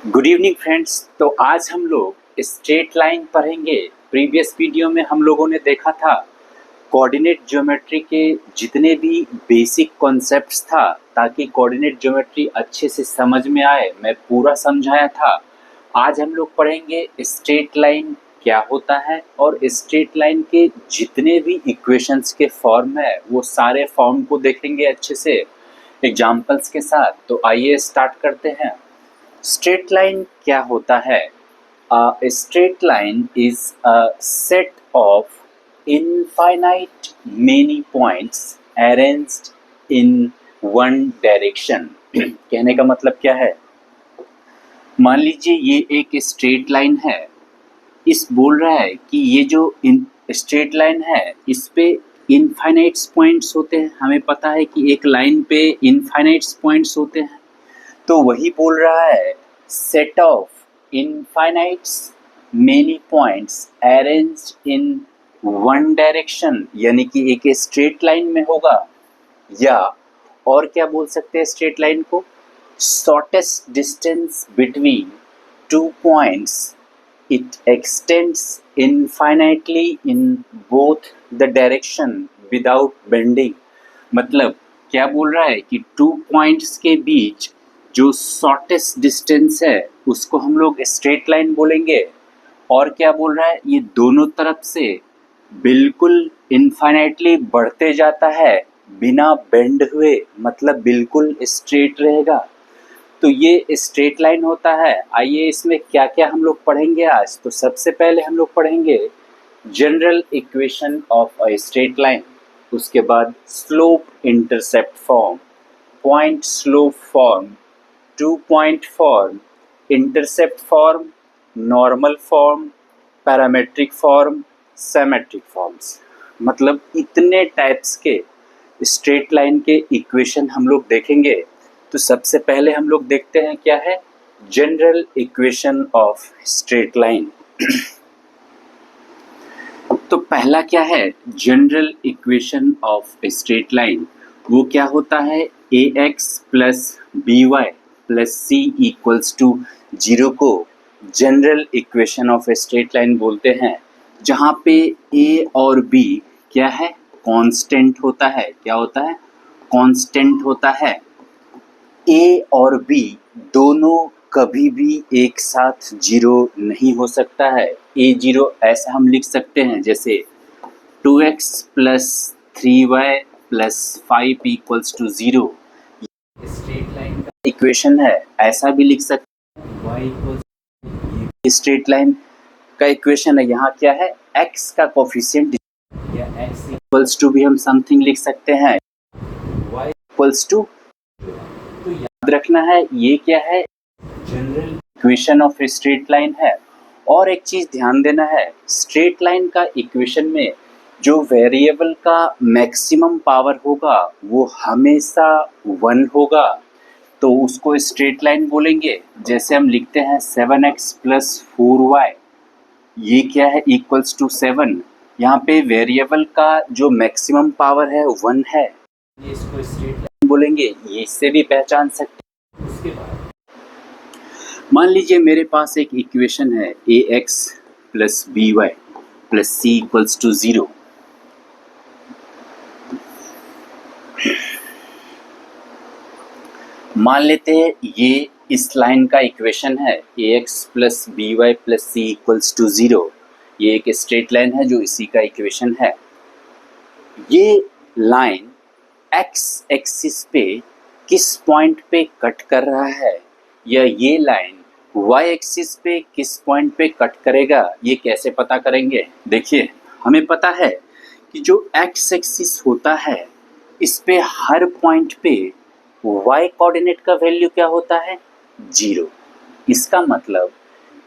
Good evening friends. तो आज हम लोग स्ट्रेट लाइन पढ़ेंगे। प्रीवियस वीडियो में हम लोगों ने देखा था कोऑर्डिनेट ज्योमेट्री के जितने भी बेसिक कॉन्सेप्ट्स था, ताकि कोऑर्डिनेट ज्योमेट्री अच्छे से समझ में आए, मैं पूरा समझाया था। आज हम लोग पढ़ेंगे स्ट्रेट लाइन क्या होता है और स्ट्रेट लाइन के जितने भी इक्वेशंस के फॉर्म है वो सारे फॉर्म को देखेंगे अच्छे से एग्जाम्पल्स के साथ। तो आइए स्टार्ट करते हैं। स्ट्रेट लाइन क्या होता है? Straight line is a set of infinite many points arranged in one direction. कहने का मतलब क्या है? मान लीजिए ये एक स्ट्रेट लाइन है। इस बोल रहा है कि ये जो स्ट्रेट लाइन है इस पे इनफाइनाइट पॉइंट्स होते हैं। हमें पता है कि एक लाइन पे इनफाइनाइट पॉइंट्स होते हैं। तो वही बोल रहा है set of infinites many points arranged in one direction, यानी कि एक स्ट्रेट लाइन में होगा। या और क्या बोल सकते हैं स्ट्रेट लाइन को? Shortest distance between two points, it extends infinitely in both the direction without bending. मतलब क्या बोल रहा है कि टू पॉइंट्स के बीच जो शॉर्टेस्ट डिस्टेंस है उसको हम लोग स्ट्रेट लाइन बोलेंगे। और क्या बोल रहा है? ये दोनों तरफ से बिल्कुल इनफाइनाइटली बढ़ते जाता है बिना बेंड हुए, मतलब बिल्कुल स्ट्रेट रहेगा। तो ये स्ट्रेट लाइन होता है। आइए इसमें क्या क्या हम लोग पढ़ेंगे आज। तो सबसे पहले हम लोग पढ़ेंगे general equation of a straight line, उसके बाद slope intercept form, point slope form, two point form, intercept form, normal form, parametric form, symmetric forms. मतलब इतने टाइप्स के स्ट्रेट लाइन के इक्वेशन हम लोग देखेंगे। तो सबसे पहले हम लोग देखते हैं क्या है general equation of straight line. तो पहला क्या है general equation of straight line? वो क्या होता है? A x plus b y plus c equals to 0 को general equation of straight line बोलते हैं, जहाँ पे ए और बी क्या है? कांस्टेंट होता है। क्या होता है? कांस्टेंट होता है। ए और बी दोनों कभी भी एक साथ 0 नहीं हो सकता है। ए 0 ऐसा हम लिख सकते हैं जैसे 2x plus 3y plus 5 equals to 0। Straight line का इक्वेशन है। ऐसा भी लिख सकते हैं y इक्वल्स, स्ट्रेट लाइन का इक्वेशन है। यहाँ क्या है? x का कोफिशिएंट या x इक्वल्स टू भी हम समथिंग लिख सकते हैं y इक्वल्स टू। तो याद रखना है ये क्या है? General equation of straight line है। और एक चीज ध्यान देना है, स्ट्रेट लाइन का इक्वेशन में जो वेरिएबल का मैक्सिमम पावर होगा वो हमेशा 1 होगा। तो उसको स्ट्रेट लाइन बोलेंगे। जैसे हम लिखते हैं 7x प्लस 4y, ये क्या है? Equals to 7। यहाँ पे वेरिएबल का जो मैक्सिमम पावर है 1 है, ये इसको स्ट्रेट लाइन बोलेंगे। ये इससे भी पहचान सकते हैं। उसके बाद मान लीजिए मेरे पास एक इक्वेशन है a x plus b y plus c equals to 0। मान लेते हैं ये इस लाइन का इक्वेशन है a x plus b y plus c equals to 0। ये एक स्ट्रेट लाइन है जो इसी का इक्वेशन है। ये लाइन एक्स एक्सिस पे किस पॉइंट पे कट कर रहा है, या ये लाइन वाई एक्सिस पे किस पॉइंट पे कट करेगा, ये कैसे पता करेंगे? देखिए हमें पता है कि जो एक्स एक्सिस होता है इस पे हर पॉइंट पे वाई कोऑर्डिनेट का वैल्यू क्या होता है? 0। इसका मतलब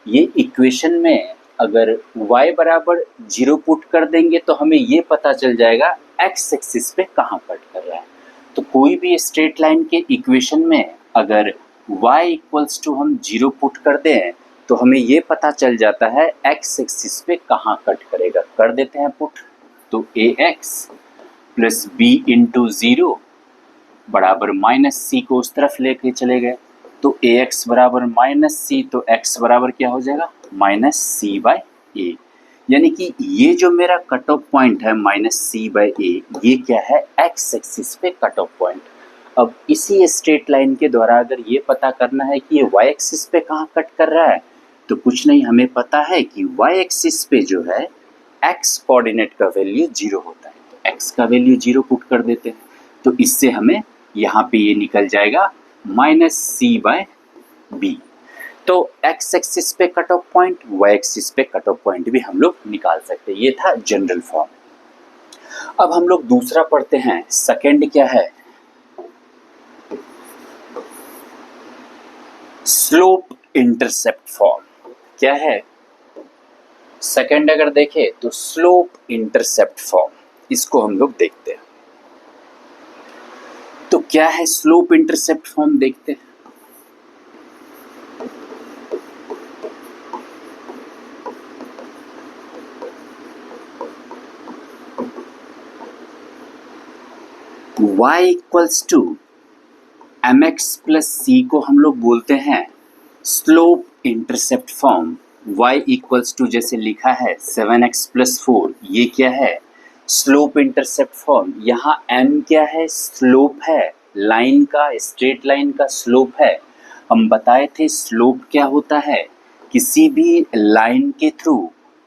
ये इक्वेशन में अगर y बराबर 0 पुट कर देंगे तो हमें ये पता चल जाएगा x एक्सिस पे कहाँ कट कर रहा है। तो कोई भी स्ट्रेट लाइन के इक्वेशन में अगर y इक्वल्स टू हम 0 पुट कर दें तो हमें ये पता चल जाता है x एक्सिस पे कहाँ कट करेगा। कर देते हैं पुट। तो ax प्लस b इंटू 0 बराबर माइनस सी को उस तरफ लेके चले गए। तो ए एक्स बराबर माइनस सी, तो एक्स बराबर क्या हो जाएगा माइनस सी बाय ए, यानी कि ये जो मेरा कट ऑफ पॉइंट है माइनस सी बाय ए, ये क्या है एक्स एक्सिस पे कट ऑफ पॉइंट। अब इसी स्ट्रेट लाइन के द्वारा अगर ये पता करना है कि ये वाई एक्सिस पे कहाँ कट कर रहा है, तो कुछ नहीं, हमें पता है कि वाई एक्सिस पे जो है एक्स कोऑर्डिनेट का वैल्यू 0 होता है, तो एक्स का वैल्यू 0 पुट कर देते हैं, तो इससे हमें यहाँ पे ये निकल जाएगा माइनस सी बाय बी। तो एक्स एक्सिस पे cut off point, Y axis पे कट ऑफ पॉइंट भी हम लोग निकाल सकते हैं। ये था जनरल फॉर्म। अब हम लोग दूसरा पढ़ते हैं, सेकंड क्या है, स्लोप इंटरसेप्ट फॉर्म। क्या है सेकंड, अगर देखें तो स्लोप इंटरसेप्ट फॉर्म, इसको हम लोग देखते हैं। तो क्या है स्लोप इंटरसेप्ट फॉर्म, देखते हैं। y equals to m x plus c को हम लोग बोलते हैं slope intercept form. y equals to जैसे लिखा है 7x प्लस 4, ये क्या है स्लोप इंटरसेप्ट फॉर्म। यहाँ m क्या है स्लोप है, लाइन का, स्ट्रेट लाइन का स्लोप है। हम बताए थे स्लोप क्या होता है, किसी भी लाइन के थ्रू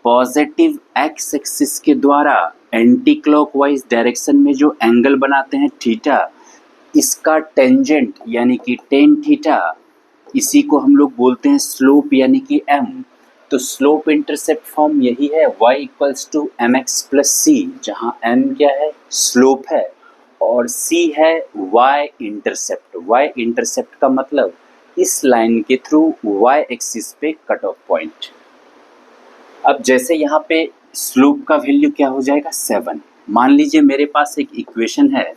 पॉजिटिव एक्स एक्सिस के द्वारा एंटी क्लॉकवाइज डायरेक्शन में जो एंगल बनाते हैं थीटा, इसका टेंजेंट यानी कि टेन थीटा, इसी को हम लोग बोलते हैं स्लोप यानी कि m। तो स्लोप इंटरसेप्ट फॉर्म यही है y equals to m x plus c, जहाँ m क्या है स्लोप है और c है y इंटरसेप्ट। y इंटरसेप्ट का मतलब इस लाइन के थ्रू y एक्सिस पे कट ऑफ पॉइंट। अब जैसे यहाँ पे स्लोप का वैल्यू क्या हो जाएगा 7। मान लीजिए मेरे पास एक इक्वेशन है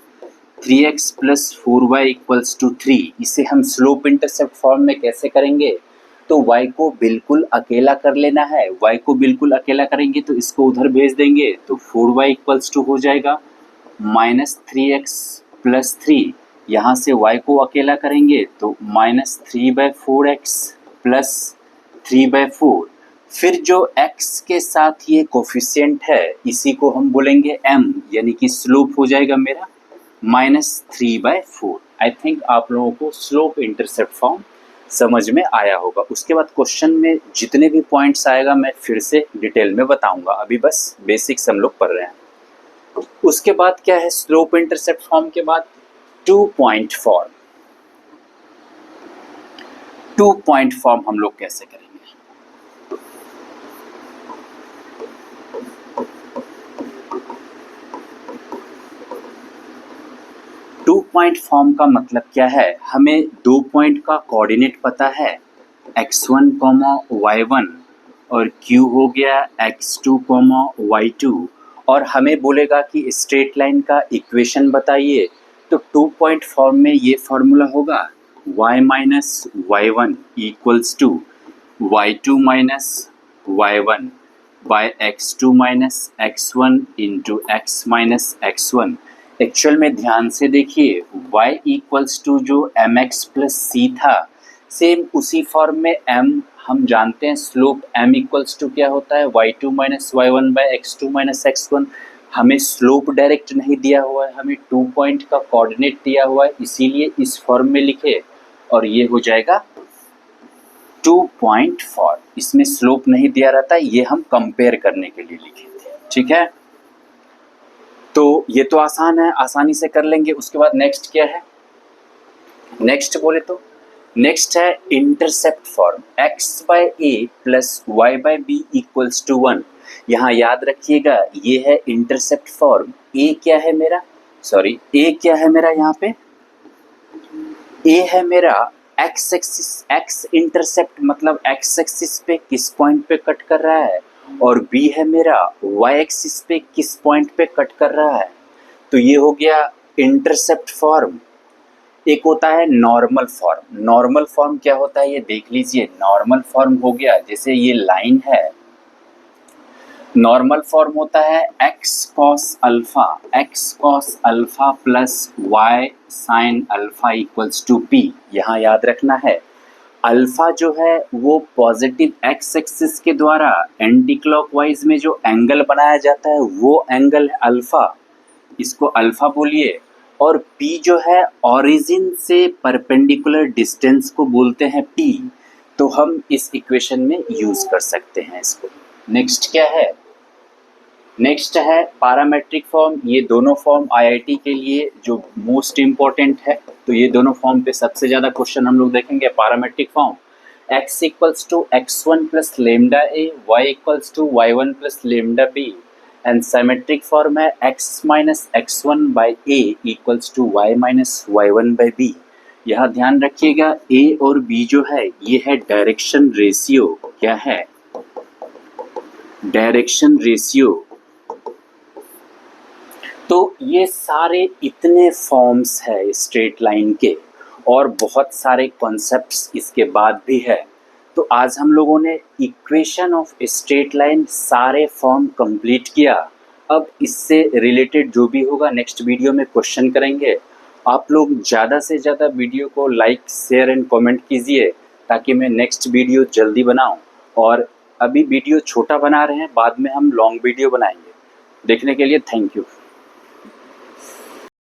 3x plus 4y equals to 3, इसे हम स्लोप इंटरसेप्ट फॉर्म में कैसे करेंगे, तो y को बिल्कुल अकेला कर लेना है। y को बिल्कुल अकेला करेंगे तो इसको उधर भेज देंगे, तो 4y इक्वल्स टू हो जाएगा माइनस 3x प्लस 3। यहाँ से y को अकेला करेंगे तो माइनस 3/4x प्लस 3/4। फिर जो x के साथ ये कोफिशिएंट है इसी को हम बोलेंगे m, यानी कि स्लोप हो जाएगा मेरा माइनस 3/4। आई थिंक आप लोगों को स्लोप इंटरसेप्ट फॉर्म समझ में आया होगा। उसके बाद क्वेश्चन में जितने भी पॉइंट्स आएगा मैं फिर से डिटेल में बताऊंगा, अभी बस बेसिक्स हम लोग पढ़ रहे हैं। उसके बाद क्या है स्लोप इंटरसेप्ट फॉर्म के बाद 2 पॉइंट फॉर्म। 2 पॉइंट फॉर्म हम लोग कैसे करेंगे, टू पॉइंट फॉर्म का मतलब क्या है, हमें 2 पॉइंट का कोऑर्डिनेट पता है x1, y1 और q हो गया x2, y2, और हमें बोलेगा कि स्ट्रेट लाइन का इक्वेशन बताइए। तो 2 पॉइंट फॉर्म में ये फॉर्मूला होगा y minus y1 equals to y2 minus y1 by x2 minus x1 into x minus x1। Actual में ध्यान से देखिए y इक्वल्स टू जो एम एक्स प्लस सी था, सेम उसी फॉर्म में m हम जानते हैं स्लोप m इक्वल्स टू क्या होता है y2 minus y1 by x2 minus x1। हमें स्लोप डायरेक्ट नहीं दिया हुआ है, हमें 2 पॉइंट का कोऑर्डिनेट दिया हुआ है, इसीलिए इस फॉर्म में लिखे और ये हो जाएगा 2 पॉइंट फॉर्म। इसमें स्लोप नहीं दिया रहता, ये हम कंपेयर करने के लिए लिखे थे, ठीक है। तो ये तो आसान है, आसानी से कर लेंगे। उसके बाद नेक्स्ट क्या है, नेक्स्ट बोले तो नेक्स्ट है intercept form x by A plus Y by B equals to 1। यहाँ याद रखिएगा ये है इंटरसेप्ट फॉर्म। a क्या है मेरा, सॉरी a क्या है मेरा, यहाँ पे a है मेरा x एक्सिस, x इंटरसेप्ट मतलब x एक्सिस पे किस पॉइंट पे कट कर रहा है, और b है मेरा y एक्सिस पे किस पॉइंट पे कट कर रहा है। तो ये हो गया इंटरसेप्ट फॉर्म। एक होता है नॉर्मल फॉर्म। नॉर्मल फॉर्म क्या होता है ये देख लीजिए। नॉर्मल फॉर्म हो गया जैसे ये लाइन है, नॉर्मल फॉर्म होता है x cos alpha plus y sin alpha equals to p। यहाँ याद रखना है अल्फा जो है वो पॉजिटिव एक्स एक्सिस के द्वारा एंटी क्लॉकवाइज में जो एंगल बनाया जाता है वो एंगल है अल्फा, इसको अल्फा बोलिए। और पी जो है ओरिजिन से परपेंडिकुलर डिस्टेंस को बोलते हैं पी, तो हम इस इक्वेशन में यूज कर सकते हैं इसको। नेक्स्ट क्या है, नेक्स्ट है पैरामेट्रिक फॉर्म। ये दोनों फॉर्म आईआईटी के लिए जो मोस्ट इम्पॉर्टेंट है, तो ये दोनों फॉर्म पे सबसे ज़्यादा क्वेश्चन हम लोग देखेंगे। Parametric form x equals to x1 plus lambda A, y equals to y1 plus lambda B, and symmetric form है x minus x1 by A equals to y minus y1 by B. यहाँ ध्यान रखिएगा a और b जो है ये है direction ratio. क्या है? Direction ratio. तो ये सारे इतने फॉर्म्स है स्ट्रेट लाइन के, और बहुत सारे कॉन्सेप्ट्स इसके बाद भी है। तो आज हम लोगों ने इक्वेशन ऑफ स्ट्रेट लाइन सारे फॉर्म कंप्लीट किया। अब इससे रिलेटेड जो भी होगा नेक्स्ट वीडियो में क्वेश्चन करेंगे। आप लोग ज़्यादा से ज़्यादा वीडियो को लाइक शेयर एंड कमेंट कीजिए ताकि मैं नेक्स्ट वीडियो जल्दी बनाऊं। और अभी वीडियो छोटा बना रहे हैं, बाद में हम लॉन्ग वीडियो बनाएंगे। देखने के लिए थैंक यू।